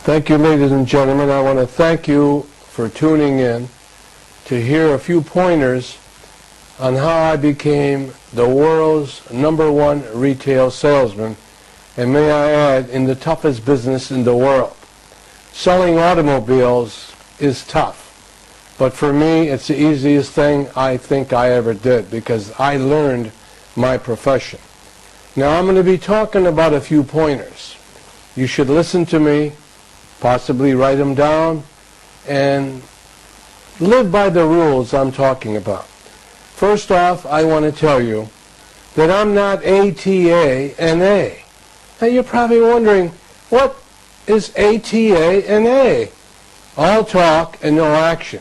Thank you, ladies and gentlemen. I want to thank you for tuning in to hear a few pointers on how I became the world's #1 retail salesman, and may I add, in the toughest business in the world. Selling automobiles is tough, but for me it's the easiest thing I think I ever did because I learned my profession. Now I'm going to be talking about a few pointers. You should listen to me, possibly write them down, and live by the rules I'm talking about. First off, I want to tell you that I'm not ATA-NA. Now you're probably wondering, what is ATA-NA? All talk and no action.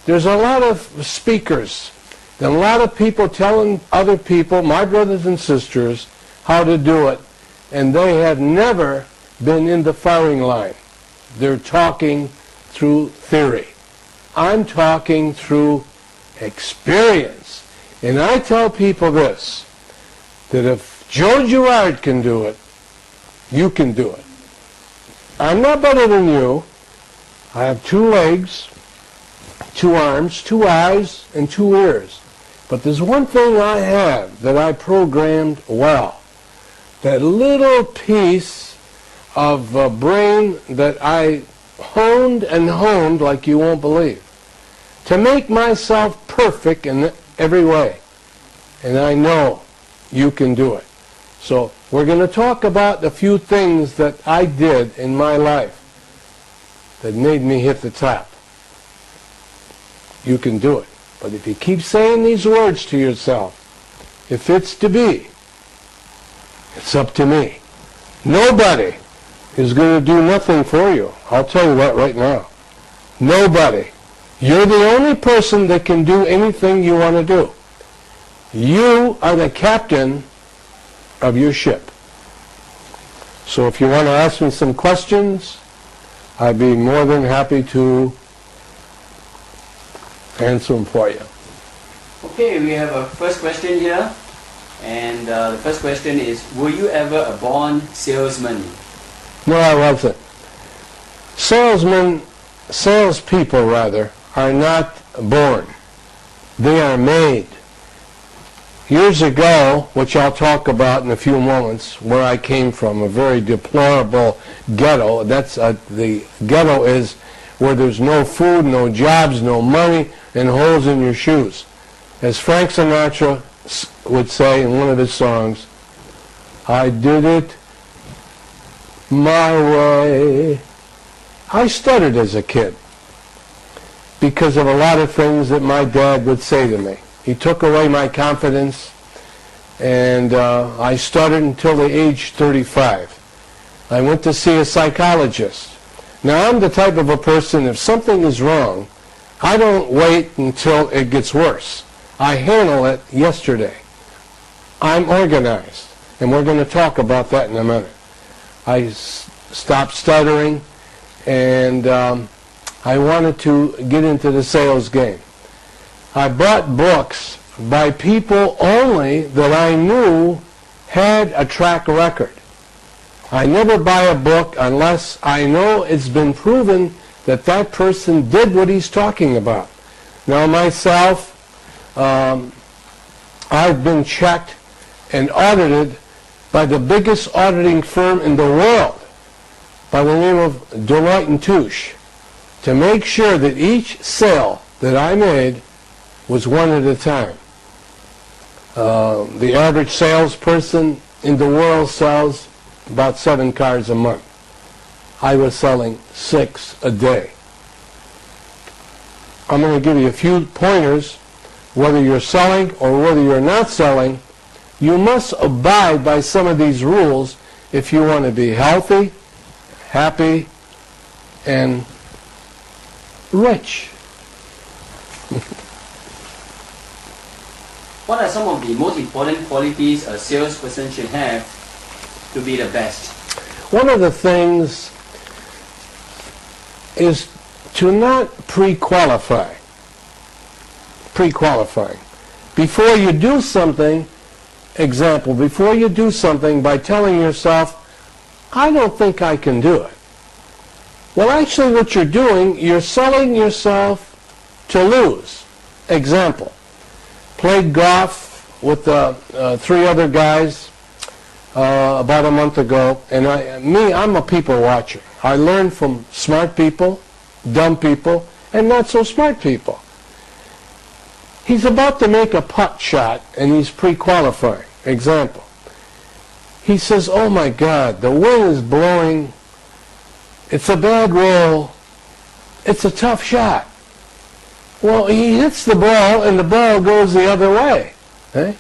There's a lot of speakers and a lot of people telling other people, my brothers and sisters, how to do it, and they have never been in the firing line. They're talking through theory. I'm talking through experience. And I tell people this, that if Joe Girard can do it, you can do it. I'm not better than you. I have 2 legs, 2 arms, 2 eyes, and 2 ears. But there's one thing I have that I programmed well. That little piece of brain that I honed and honed like you won't believe, to make myself perfect in every way. And I know you can do it. So we're going to talk about a few things that I did in my life that made me hit the top. You can do it. But if you keep saying these words to yourself, if it's to be, it's up to me. Nobody is going to do nothing for you. I'll tell you that right now. Nobody. You're the only person that can do anything you want to do. You are the captain of your ship. So if you want to ask me some questions, I'd be more than happy to answer them for you. Okay, we have a first question here. And the first question is, were you ever a born salesman? No, I wasn't. Salespeople rather, are not born. They are made. Years ago, which I'll talk about in a few moments, where I came from, a very deplorable ghetto. The ghetto is where there's no food, no jobs, no money, and holes in your shoes. As Frank Sinatra would say in one of his songs, I did it my way. I stuttered as a kid because of a lot of things that my dad would say to me. He took away my confidence, and I stuttered until the age 35. I went to see a psychologist. Now I'm the type of a person, if something is wrong, I don't wait until it gets worse. I handle it yesterday. I'm organized, and we're going to talk about that in a minute. I stopped stuttering, and I wanted to get into the sales game. I bought books by people only that I knew had a track record. I never buy a book unless I know it's been proven that that person did what he's talking about. Now myself, I've been checked and audited by the biggest auditing firm in the world, by the name of Deloitte & Touche, to make sure that each sale that I made was one at a time. The average salesperson in the world sells about 7 cars a month. I was selling 6 a day. I'm going to give you a few pointers. Whether you're selling or whether you're not selling, you must abide by some of these rules if you want to be healthy, happy, and rich. What are some of the most important qualities a salesperson should have to be the best? One of the things is to not pre-qualify. Pre-qualifying. Before you do something, example, before you do something by telling yourself, I don't think I can do it. Well, actually what you're doing, you're selling yourself to lose. Example, played golf with 3 other guys about a month ago, and I'm a people watcher. I learn from smart people, dumb people, and not so smart people. He's about to make a putt shot, and he's pre-qualifying. Example, he says, oh my God, the wind is blowing, it's a bad roll, it's a tough shot. Well, he hits the ball, and the ball goes the other way. Eh?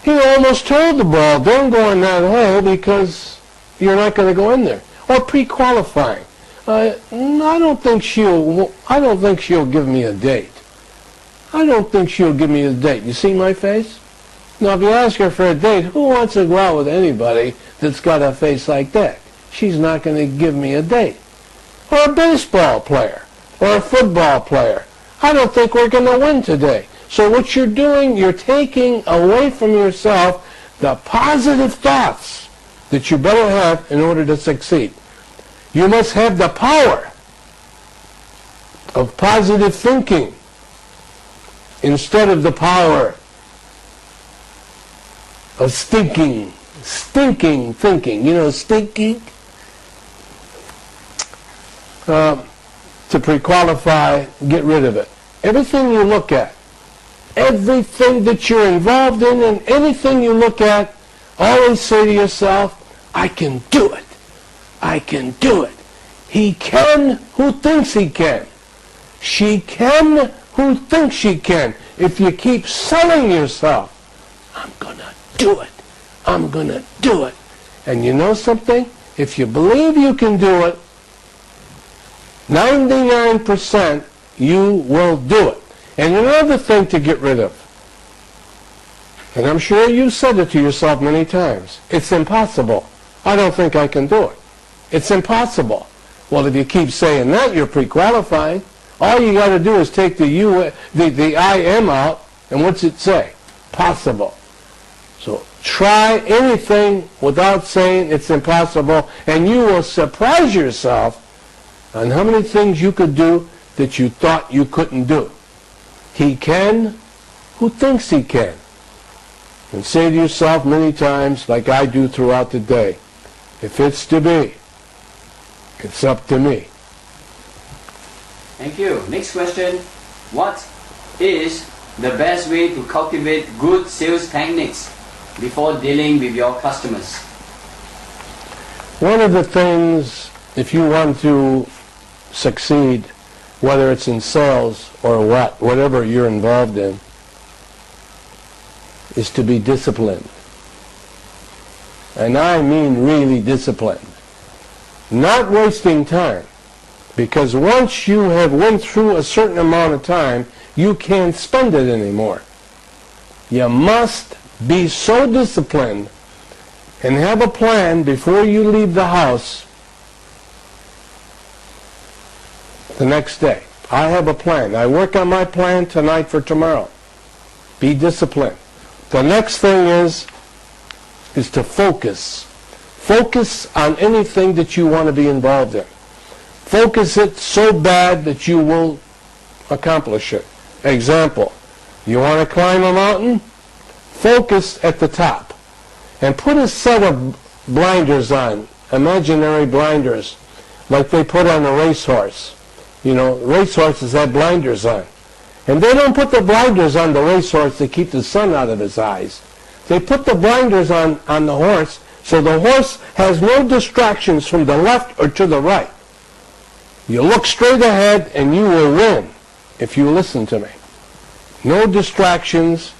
He almost told the ball, don't go in that hole because you're not going to go in there. Or pre-qualifying. I don't think she'll give me a date. I don't think she'll give me a date. You see my face? Now, if you ask her for a date, who wants to go out with anybody that's got a face like that? She's not going to give me a date. Or a baseball player, or a football player. I don't think we're going to win today. So what you're doing, you're taking away from yourself the positive thoughts that you better have in order to succeed. You must have the power of positive thinking instead of the power of stinking thinking. You know, stinking? To pre-qualify, get rid of it. Everything you look at, everything that you're involved in, and anything you look at, always say to yourself, I can do it. I can do it. He can who thinks he can. She can who thinks she can. If you keep selling yourself, I'm going to do it. I'm going to do it. And you know something? If you believe you can do it, 99% you will do it. And another thing to get rid of, and I'm sure you said it to yourself many times, it's impossible. I don't think I can do it. It's impossible. Well, if you keep saying that, you're pre-qualifying. All you got to do is take the I am out, and what's it say? Possible. So try anything without saying it's impossible, and you will surprise yourself on how many things you could do that you thought you couldn't do. He can who thinks he can. And say to yourself many times, like I do throughout the day, if it's to be, it's up to me. Thank you. Next question. What is the best way to cultivate good sales techniques before dealing with your customers? One of the things, if you want to succeed, whether it's in sales or whatever you're involved in, is to be disciplined. And I mean really disciplined. Not wasting time. Because once you have went through a certain amount of time, you can't spend it anymore. You must be so disciplined and have a plan before you leave the house the next day. I have a plan. I work on my plan tonight for tomorrow. Be disciplined. The next thing is to focus. Focus on anything that you want to be involved in. Focus it so bad that you will accomplish it. Example, you want to climb a mountain? Focus at the top. And put a set of blinders on, imaginary blinders, like they put on a racehorse. You know, racehorses have blinders on. And they don't put the blinders on the racehorse to keep the sun out of his eyes. They put the blinders on the horse so the horse has no distractions from the left or to the right. You look straight ahead and you will win if you listen to me. No distractions.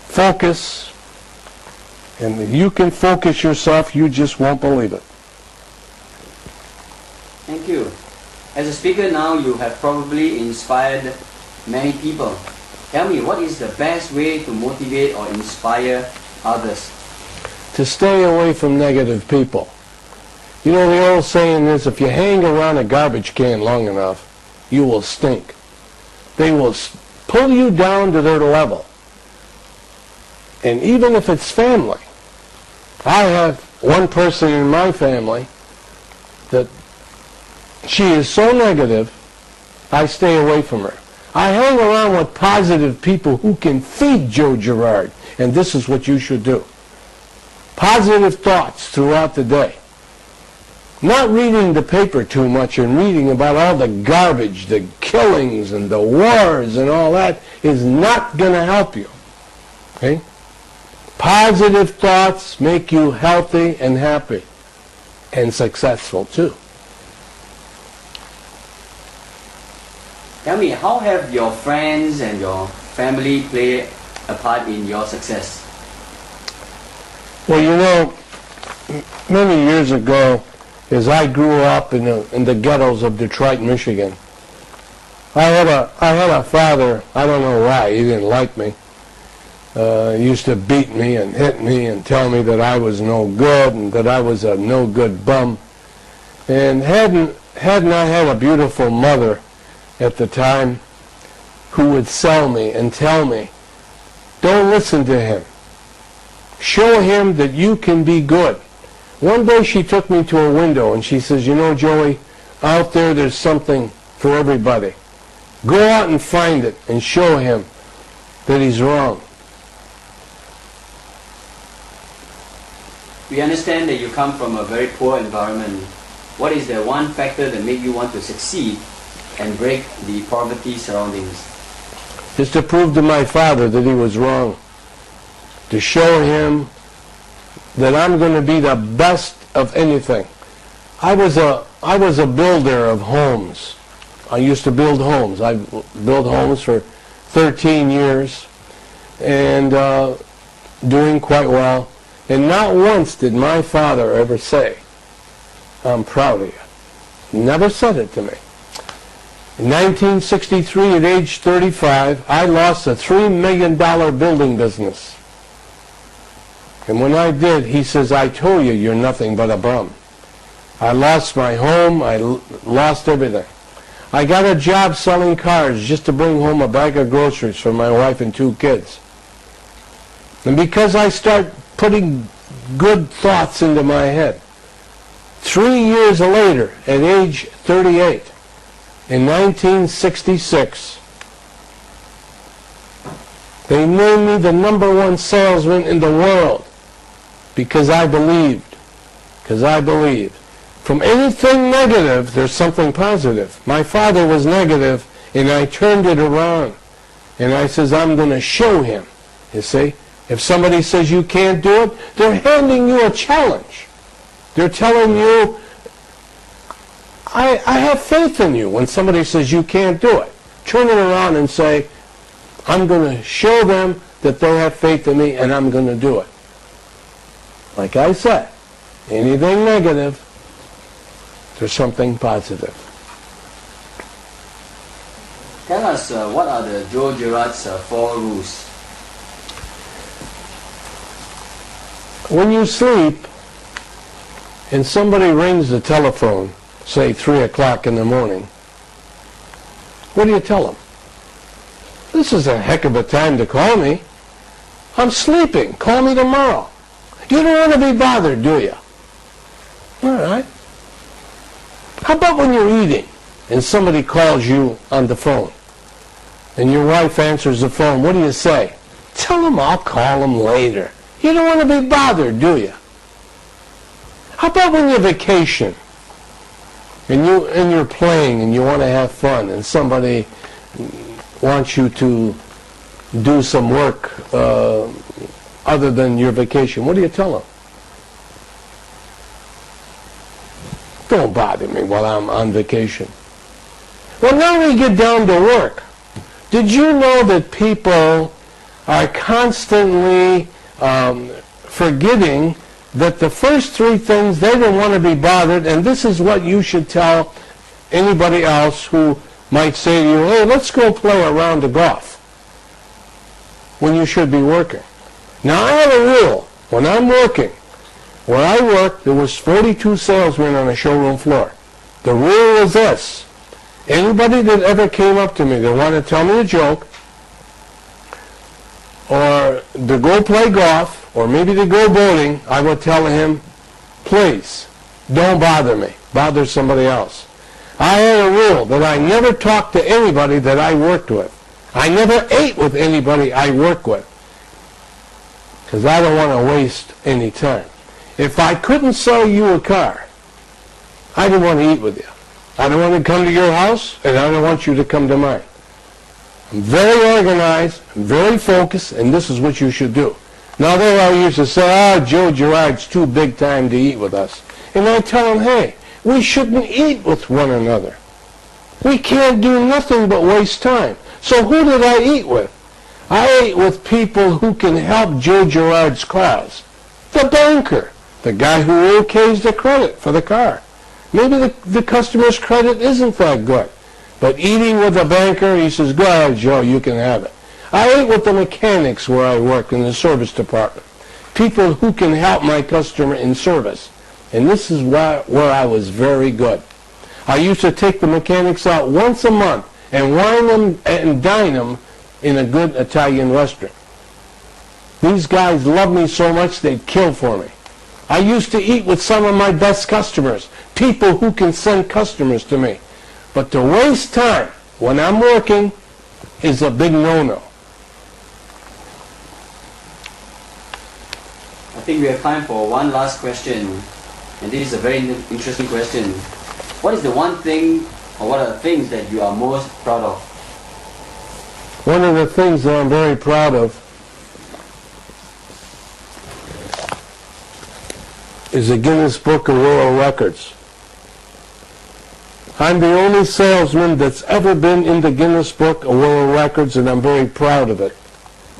Focus. And if you can focus yourself, you just won't believe it. Thank you. As a speaker now, you have probably inspired many people. Tell me, what is the best way to motivate or inspire others? To stay away from negative people. You know, the old saying is, if you hang around a garbage can long enough, you will stink. They will pull you down to their level. And even if it's family, I have one person in my family that she is so negative, I stay away from her. I hang around with positive people who can feed Joe Girard, and this is what you should do. Positive thoughts throughout the day. Not reading the paper too much and reading about all the garbage, the killings and the wars and all that is not going to help you. Okay? Positive thoughts make you healthy and happy and successful too. Tell me, how have your friends and your family played a part in your success? Well, you know, many years ago, as I grew up in the ghettos of Detroit, Michigan, I had a father. I don't know why he didn't like me. He used to beat me and hit me and tell me that I was no good and that I was a no good bum. And hadn't I had a beautiful mother at the time who would sell me and tell me, don't listen to him. Show him that you can be good. One day she took me to a window and she says, you know, Joey, out there's something for everybody. Go out and find it and show him that he's wrong. We understand that you come from a very poor environment. What is the one factor that made you want to succeed and break the poverty surroundings? Is to prove to my father that he was wrong. To show him that I'm going to be the best of anything. I was a builder of homes. I used to build homes. I built homes for 13 years and doing quite well. And not once did my father ever say, I'm proud of you. Never said it to me. In 1963, at age 35, I lost a $3 million building business. And when I did, he says, I told you you're nothing but a bum. I lost my home. I lost everything. I got a job selling cars just to bring home a bag of groceries for my wife and 2 kids. And because I start putting good thoughts into my head, 3 years later, at age 38, in 1966, they named me the #1 salesman in the world because I believed. Because I believed. From anything negative, there's something positive. My father was negative, and I turned it around. And I says, I'm going to show him. You see? If somebody says you can't do it, they're handing you a challenge. They're telling you, I have faith in you. When somebody says you can't do it, turn it around and say, I'm going to show them that they have faith in me and I'm going to do it. Like I said, anything negative, there's something positive. Tell us what are the Joe Girard's 4 rules? When you sleep and somebody rings the telephone, say 3 o'clock in the morning, what do you tell them? This is a heck of a time to call me. I'm sleeping. Call me tomorrow. You don't want to be bothered, do you? All right. How about when you're eating and somebody calls you on the phone and your wife answers the phone? What do you say? Tell them I'll call them later. You don't want to be bothered, do you? How about when you're vacation and you're playing and you want to have fun and somebody wants you to do some work other than your vacation? What do you tell them? Don't bother me while I'm on vacation. Well, now we get down to work. Did you know that people are constantly forgetting that the first 3 things, they don't want to be bothered, and this is what you should tell anybody else who might say to you, hey, let's go play a round of golf, when you should be working. Now, I have a rule. When I'm working, where I work, there was 42 salesmen on the showroom floor. The rule was this. Anybody that ever came up to me that wanted to tell me a joke, or to go play golf, or maybe to go bowling, I would tell him, please, don't bother me. Bother somebody else. I had a rule that I never talked to anybody that I worked with. I never ate with anybody I work with, because I don't want to waste any time. If I couldn't sell you a car, I didn't want to eat with you. I don't want to come to your house, and I don't want you to come to mine. I'm very organized, I'm very focused, and this is what you should do. Now they all used to say, Joe Gerard's too big time to eat with us. And I tell them, hey, we shouldn't eat with one another. We can't do nothing but waste time. So who did I eat with? I ate with people who can help Joe Gerard's cause. The banker, the guy who okays the credit for the car. Maybe the customer's credit isn't that good. But eating with a banker, he says, go ahead, Joe, you can have it. I ate with the mechanics where I work in the service department. People who can help my customer in service. And this is where I was very good. I used to take the mechanics out once a month and wine them and dine them in a good Italian restaurant. These guys love me so much they'd kill for me. I used to eat with some of my best customers, people who can send customers to me. But to waste time when I'm working is a big no-no. I think we have time for one last question, and this is a very interesting question. What is the one thing, or what are the things that you are most proud of? One of the things that I'm very proud of is the Guinness Book of World Records. I'm the only salesman that's ever been in the Guinness Book of World Records, and I'm very proud of it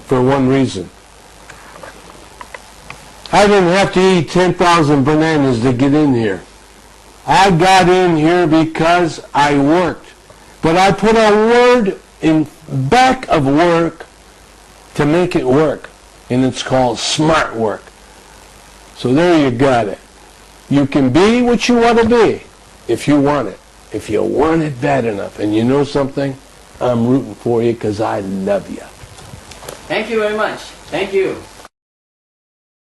for one reason. I didn't have to eat 10,000 bananas to get in here. I got in here because I worked. But I put a word in back of work to make it work. And it's called smart work. So there you got it. You can be what you want to be if you want it. If you want it bad enough. And you know something? I'm rooting for you because I love you. Thank you very much. Thank you.